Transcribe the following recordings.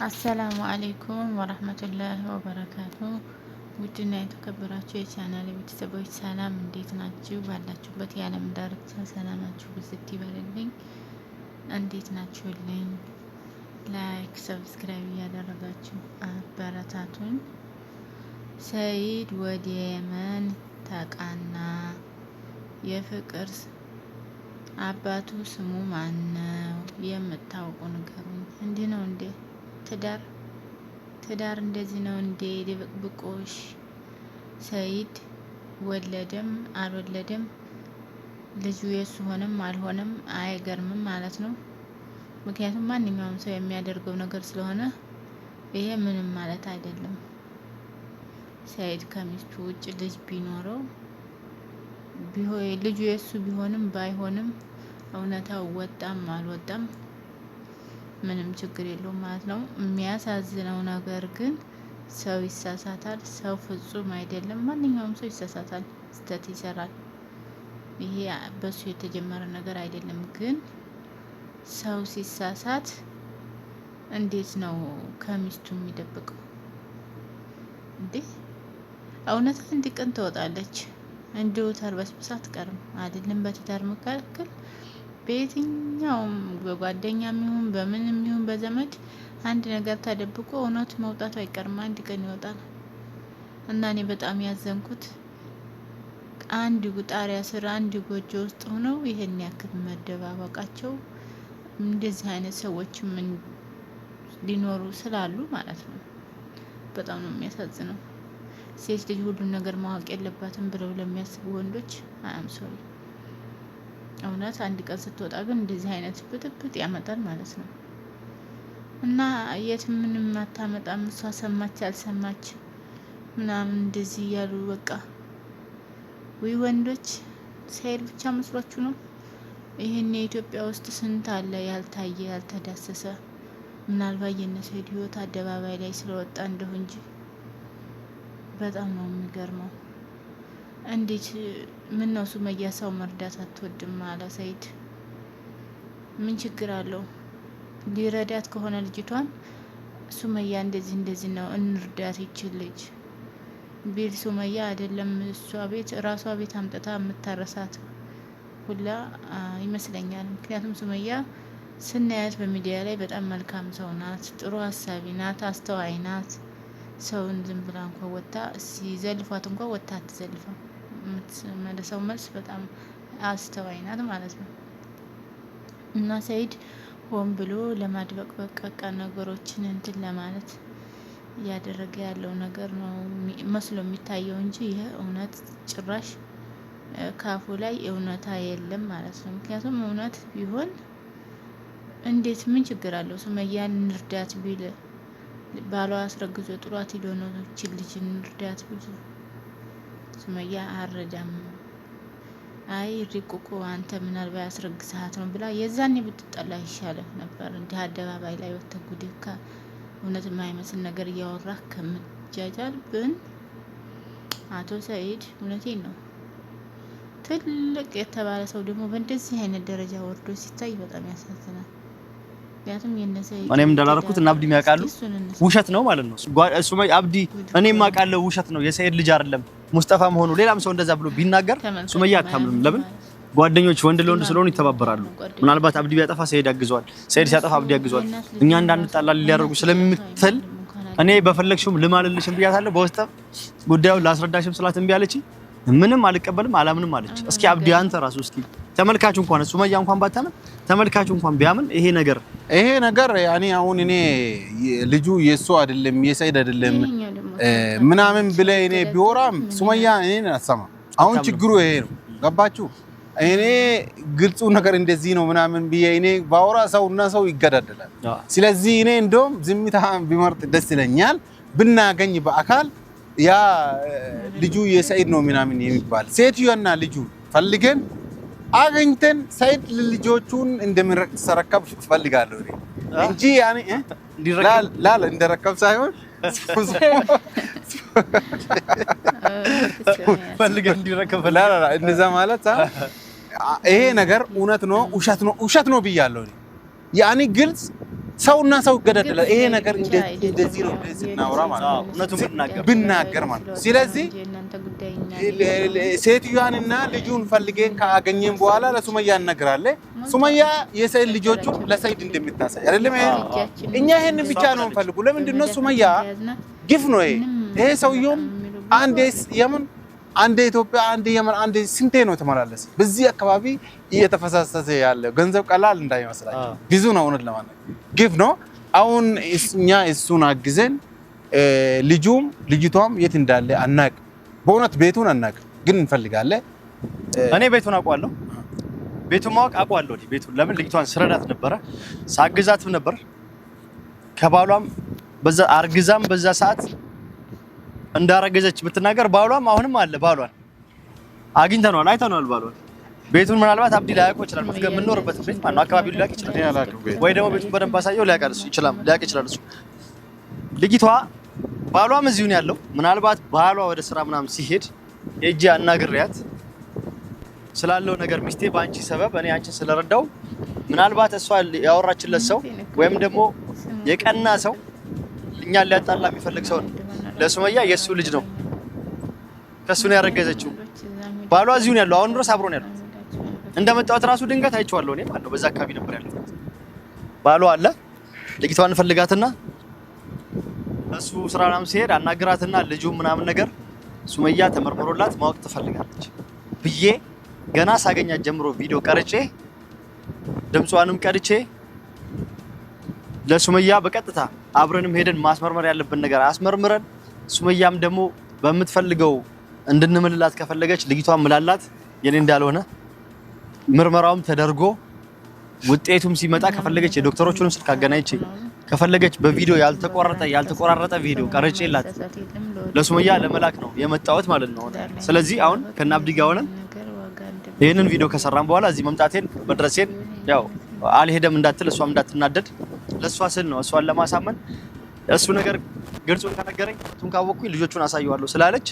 አሰላሙ አለይኩም ወራህመቱላሂ ወበረካቱ። ውድና የተከበራችሁ የቻናል ቤተሰቦች ሰላም እንዴት ናችሁ? ባላችሁበት የዓለም ዳርቻ ሰላማችሁ ብዝት ይበልልኝ። እንዴት ናችሁልኝ? ላይክ ሰብስክራይብ እያደረጋችሁ አበረታቱን። ሰይድ ወደ የመን ተቃና። የፍቅር አባቱ ስሙ ማን ነው? የምታውቁ ንገሩኝ። እንዲህ ነው እንዴ? ትዳር እንደዚህ ነው እንዴ? ድብቅብቆሽ። ሰይድ ወለደም አልወለደም ልጁ የሱ ሆነም አልሆነም አይገርምም ማለት ነው። ምክንያቱም ማንኛውም ሰው የሚያደርገው ነገር ስለሆነ ይሄ ምንም ማለት አይደለም። ሰይድ ከሚስቱ ውጭ ልጅ ቢኖረው ልጁ የሱ ቢሆንም ባይሆንም እውነታው ወጣም አልወጣም ምንም ችግር የለውም ማለት ነው። የሚያሳዝነው ነገር ግን ሰው ይሳሳታል። ሰው ፍጹም አይደለም። ማንኛውም ሰው ይሳሳታል፣ ስህተት ይሰራል። ይሄ በሱ የተጀመረ ነገር አይደለም። ግን ሰው ሲሳሳት እንዴት ነው ከሚስቱ የሚደብቀው እንዴ? እውነት አንድ ቀን ትወጣለች። እንዲሁ ተርበስብሳ አትቀርም። አይደለም በትዳር መካከል በየትኛውም በጓደኛም ይሁን በምንም ይሁን በዘመድ አንድ ነገር ተደብቆ እውነቱ መውጣቱ አይቀርም። አንድ ቀን ይወጣል። እና እኔ በጣም ያዘንኩት አንድ ጣሪያ ስር አንድ ጎጆ ውስጥ ሆነው ይሄን ያክል መደባበቃቸው፣ እንደዚህ አይነት ሰዎችም ሊኖሩ ስላሉ ማለት ነው። በጣም ነው የሚያሳዝነው። ሴት ልጅ ሁሉን ነገር ማወቅ የለባትም ብለው ለሚያስቡ ወንዶች አያም ሶሪ። እውነት አንድ ቀን ስትወጣ ግን እንደዚህ አይነት ብጥብጥ ያመጣል ማለት ነው። እና የት ምንም አታመጣም። እሷ ሰማች አልሰማች ምናምን እንደዚህ እያሉ በቃ ወይ ወንዶች ሰይድ ብቻ መስሏችሁ ነው? ይህን የኢትዮጵያ ውስጥ ስንት አለ ያልታየ ያልተዳሰሰ። ምናልባት የነ ሰይድ ህይወት አደባባይ ላይ ስለወጣ እንደሁ እንጂ በጣም ነው የሚገርመው። እንዴት ምን ነው ሱመያ ሰው መርዳት አትወድም አለ ሰይድ። ምን ችግር አለው? ሊረዳት ከሆነ ልጅቷን ሱመያ እንደዚህ ነው እንርዳት ይችል ልጅ ቢል ሱመያ አይደለም እሷ ቤት ራሷ ቤት አምጥታ የምታረሳት ሁላ ይመስለኛል። ምክንያቱም ሱመያ ስናያት በሚዲያ ላይ በጣም መልካም ሰው ናት፣ ጥሩ ሀሳቢ ናት፣ አስተዋይ ናት። ሰውን ዝም ብላ እንኳን ወጣ ሲዘልፏት እንኳን ወጣ አትዘልፈም። የምትመልሰው መልስ በጣም አስተዋይ ናት ማለት ነው። እና ሰይድ ሆን ብሎ ለማድበቅ በቃ ነገሮችን እንትን ለማለት እያደረገ ያለው ነገር ነው መስሎ የሚታየው እንጂ ይህ እውነት ጭራሽ ካፉ ላይ እውነታ የለም ማለት ነው። ምክንያቱም እውነት ቢሆን እንዴት ምን ችግር አለው? ሱመያን እንርዳት ቢል ባሏ አስረግዞ ጥሯት ሄዶ ነው እቺን ልጅ እንርዳት ቢል ሱመያ አረዳም። አይ ሪቁቁ አንተ ምናልባት ያስረግዝሃት ነው ብላ የዛኔ ብትጠላ ይሻለህ ነበር። እንዲህ አደባባይ ላይ ወጥተህ ጉድካ እውነት የማይመስል ነገር እያወራህ ከምትጃጃል ብን አቶ ሰይድ እውነቴን ነው። ትልቅ የተባለ ሰው ደግሞ በእንደዚህ አይነት ደረጃ ወርዶ ሲታይ በጣም ያሳዝናል። እኔም እንዳላረኩት እና አብዲ የሚያውቃሉ ውሸት ነው ማለት ነው። ሱመያ አብዲ እኔም አውቃለሁ ውሸት ነው፣ የሰይድ ልጅ አይደለም ሙስጠፋ መሆኑ ሌላም ሰው እንደዛ ብሎ ቢናገር ሱመያ አታምንም። ለምን? ጓደኞች ወንድ ለወንድ ስለሆኑ ይተባበራሉ። ምናልባት አብዲ ቢያጠፋ ሰይድ ያግዘዋል፣ ሰይድ ሲያጠፋ አብዲ ያግዘዋል። እኛ እንዳንጣላ ሊያደርጉ ስለምትል እኔ በፈለግሽም ልማልልሽም ብያታለሁ። በውስጠ ጉዳዩን ላስረዳሽም ስላት እምቢ አለች። ምንም አልቀበልም አላምንም አለች። እስኪ አብዲ አንተ ራሱ እስኪ ተመልካቹ እንኳን ሱመያ እንኳን ባታምን ተመልካቹ እንኳን ቢያምን ይሄ ነገር ያኔ አሁን እኔ ልጁ የሱ አይደለም የሰይድ አይደለም ምናምን ብለ እኔ ቢወራም ሱመያ እኔን አሰማ። አሁን ችግሩ ይሄ ነው። ገባችሁ? እኔ ግልጹ ነገር እንደዚህ ነው ምናምን ብዬ እኔ ባወራ ሰውና ሰው ይገዳደላል። ስለዚህ እኔ እንደውም ዝምታ ቢመርጥ ደስ ይለኛል። ብናገኝ በአካል ያ ልጁ የሰይድ ነው ምናምን የሚባል ሴትዮና ልጁ ፈልገን አገኝተን ሰይድ ልጆቹን እንደምንሰረከብ ፈልጋለሁ እንጂ ያኔ ላላ እንደረከብ ሳይሆን ፈልገን እንዲረከብ ላላ እንደዛ ማለት ይሄ ነገር እውነት ነው ውሸት ነው ብያለሁ። ያኔ ግልጽ ሰውና ሰው ገደደለ ይሄ ነገር እንደዚህ ነው ስናወራ ማለት ነው እውነቱን ብናገር ማለት ነው ስለዚህ ሴትዮዋንና ልጁን ፈልገን ካገኘን በኋላ ለሱመያ እነግራለን ሱመያ የሰይድ ልጆቹ ለሰይድ እንደምታሳይ አይደለም እኛ ይሄንን ብቻ ነው እንፈልጉ ለምንድን ነው ሱመያ ግፍ ነው ይሄ ሰውየው አንዴስ የምን አንዴ ኢትዮጵያ አንዴ የመን አንዴ ስንቴ ነው ተመላለስ በዚህ አካባቢ እየተፈሳሰሰ ያለ ገንዘብ ቀላል እንዳይመስላችሁ ብዙ ነው እውነት ለማለት ግፍ ነው አሁን እኛ እሱን አግዘን ልጁም ልጅቷም የት እንዳለ አናቅ በእውነት ቤቱን አናቅ ግን እንፈልጋለን እኔ ቤቱን አውቀዋለሁ ቤቱን ማወቅ አውቀዋለሁ ቤቱን ለምን ልጅቷን ስረዳት ነበር ሳግዛትም ነበር ከባሏም በዛ አርግዛም በዛ ሰዓት እንዳረገዘች ብትናገር ባሏም አሁንም አለ ባሏን አግኝተናል አይተናል ባሏን ቤቱን ምናልባት አብዲ ላያውቀው ይችላል ምንኖርበት ቤት ማን ነው አካባቢው ሊያውቅ ይችላል ወይ ደግሞ ቤቱን በደንብ አሳየው ሊያውቅ ይችላል እሱ ልጅቷ ባሏም እዚሁ ነው ያለው ምናልባት ባሏ ወደ ስራ ምናምን ሲሄድ እጂ አናግሪያት ስላለው ነገር ሚስቴ ባንቺ ሰበብ እኔ አንቺን ስለረዳው ምናልባት እሷ ያወራችለት ሰው ወይም ደግሞ የቀና ሰው እኛ ሊያጣላ የሚፈልግ ሰው ለሱመያ የሱ ልጅ ነው ከሱ ነው ያረገዘችው ባሏ እዚሁ ነው ያለው አሁን ድረስ አብሮ ነው ያለው እንደመጣሁት ራሱ ድንገት አይቼዋለሁ እኔ ማለት ነው በዛ አካባቢ ነበር ያለው ባሏ አለ ልጅቷን ፈልጋትና እሱ ስራናም ሲሄድ አናግራትና ልጁ ምናምን ነገር ሱመያ ተመርምሮላት ማወቅ ትፈልጋለች ብዬ ገና ሳገኛት ጀምሮ ቪዲዮ ቀርጬ ድምጿንም ቀርጬ ለሱመያ በቀጥታ አብረንም ሄደን ማስመርመር ያለብን ነገር አስመርምረን ሱመያም ደግሞ በመትፈልገው እንድንምልላት ከፈለገች ልጅቷን ምላላት የኔ እንዳልሆነ ምርመራውም ተደርጎ ውጤቱም ሲመጣ ከፈለገች የዶክተሮቹንም ስልክ አገናኝቼ ከፈለገች በቪዲዮ ያልተቆራረጠ ቪዲዮ ቀርጬላት ለሱመያ ለመላክ ነው የመጣሁት ማለት ነው ስለዚህ አሁን ከናብዲ ጋር ሆነን ይሄንን ቪዲዮ ከሰራን በኋላ እዚህ መምጣቴን መድረሴን ያው አልሄደም እንዳትል እሷም እንዳትናደድ ለሷ ስል ነው እሷን ለማሳመን እሱ ነገር ግልጹን ከነገረኝ እንትን ካወቅኩኝ ልጆቹን አሳየዋለሁ ስላለች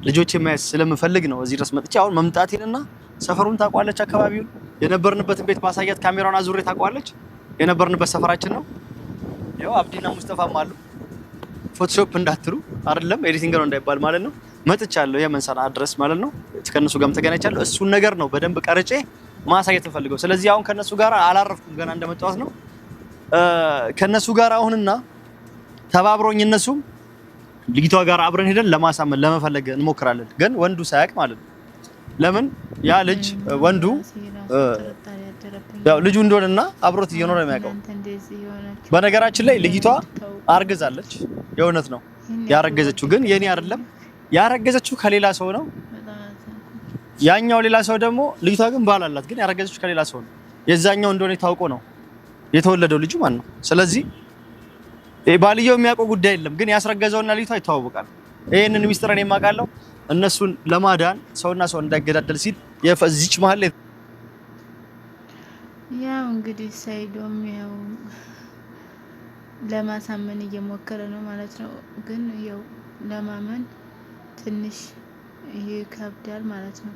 ልጆቼ ማየት ስለምፈልግ ነው እዚህ ድረስ መጥቼ አሁን መምጣቴንና ሰፈሩን ታቋለች አካባቢውን የነበርንበትን ቤት ማሳያት ካሜራውን አዙሬ ታቋለች የነበርንበት ሰፈራችን ነው ያው አብዲና ሙስጠፋም አሉ ፎቶሾፕ እንዳትሉ አይደለም ኤዲቲንግ ነው እንዳይባል ማለት ነው መጥቻለሁ የመንሰራ አድረስ ማለት ነው ከነሱ ጋርም ተገናኝቻለሁ እሱን ነገር ነው በደንብ ቀርጬ ማሳየት ፈልገው ስለዚህ አሁን ከነሱ ጋር አላረፍኩም ገና እንደመጣሁት ነው ከነሱ ጋር አሁንና ተባብሮኝ እነሱ ልጅቷ ጋር አብረን ሄደን ለማሳመን ለመፈለግ እንሞክራለን ግን ወንዱ ሳያቅ ማለት ነው ለምን ያ ልጅ ወንዱ ያው ልጁ እንደሆነና አብሮት እየኖረ የሚያውቀው በነገራችን ላይ ልጅቷ አርግዛለች የእውነት ነው ያረገዘችው ግን የኔ አይደለም ያረገዘችው ከሌላ ሰው ነው ያኛው ሌላ ሰው ደግሞ ልጅቷ ግን ባል አላት ግን ያረገዘችው ከሌላ ሰው ነው የዛኛው እንደሆነ ታውቆ ነው የተወለደው ልጁ ማለት ነው ስለዚህ ባልየው የሚያውቀው ጉዳይ የለም ግን ያስረገዘውና ልጅቷ ይተዋወቃል ይሄንን ሚስጥር እኔ ማውቃለሁ እነሱን ለማዳን ሰውና ሰው እንዳይገዳደል ሲል የፈዚች መሀል ያው እንግዲህ ሰይዶም ያው ለማሳመን እየሞከረ ነው ማለት ነው ግን ያው ለማመን ትንሽ ይከብዳል ማለት ነው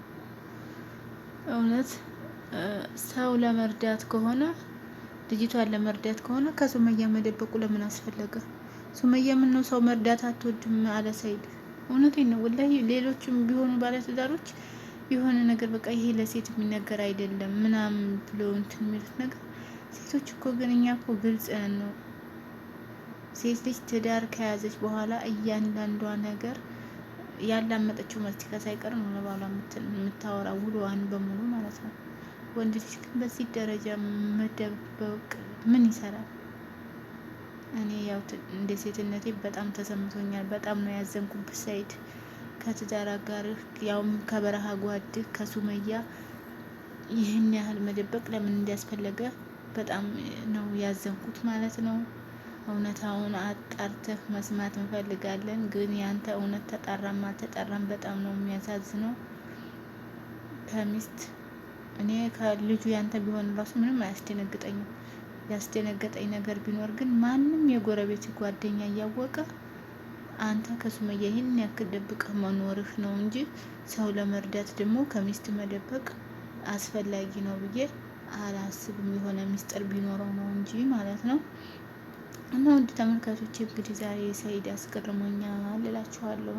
እውነት ሰው ለመርዳት ከሆነ ልጅቷን ለመርዳት ከሆነ ከሱመያ መደበቁ ለምን አስፈለገ ሱመያ ምን ነው ሰው መርዳት አትወድም አለ ሰይድ እውነቴን ነው ወላሂ ሌሎችም ቢሆኑ ባለትዳሮች የሆነ ነገር በቃ ይሄ ለሴት የሚነገር አይደለም ምናምን ብሎ እንትን የሚሉት ነገር ሴቶች እኮ ግን እኛ እኮ ግልጽ ነው ሴት ልጅ ትዳር ከያዘች በኋላ እያንዳንዷ ነገር ያላመጠችው መስቲካ ሳይቀር ነው ለባሏ የምታወራ ውሎዋን በሙሉ ማለት ነው ወንድ ልጅ ግን በዚህ ደረጃ መደበቅ ምን ይሰራል እኔ ያው እንደ ሴትነቴ በጣም ተሰምቶኛል በጣም ነው ያዘንኩበት ሰይድ ከትዳር አጋርህ ያውም ከበረሃ ጓድህ ከሱመያ ይህን ያህል መደበቅ ለምን እንዲያስፈልገ በጣም ነው ያዘንኩት ማለት ነው እውነታውን አጣርተህ መስማት እንፈልጋለን ግን ያንተ እውነት ተጣራም አልተጣራም በጣም ነው የሚያሳዝነው ከሚስት እኔ ከልጁ ያንተ ቢሆን ራሱ ምንም አያስደነግጠኝም ያስደነገጠኝ ነገር ቢኖር ግን ማንም የጎረቤት ጓደኛ እያወቀ አንተ ከሱመያ ይሄን ያክል ደብቀህ መኖርህ ነው እንጂ ሰው ለመርዳት ደግሞ ከሚስት መደበቅ አስፈላጊ ነው ብዬ አላስብም። የሆነ ሚስጥር ቢኖረው ነው እንጂ ማለት ነው። እና ውድ ተመልካቾች እንግዲህ ዛሬ ሰኢድ አስገርሞኛል እላችኋለሁ።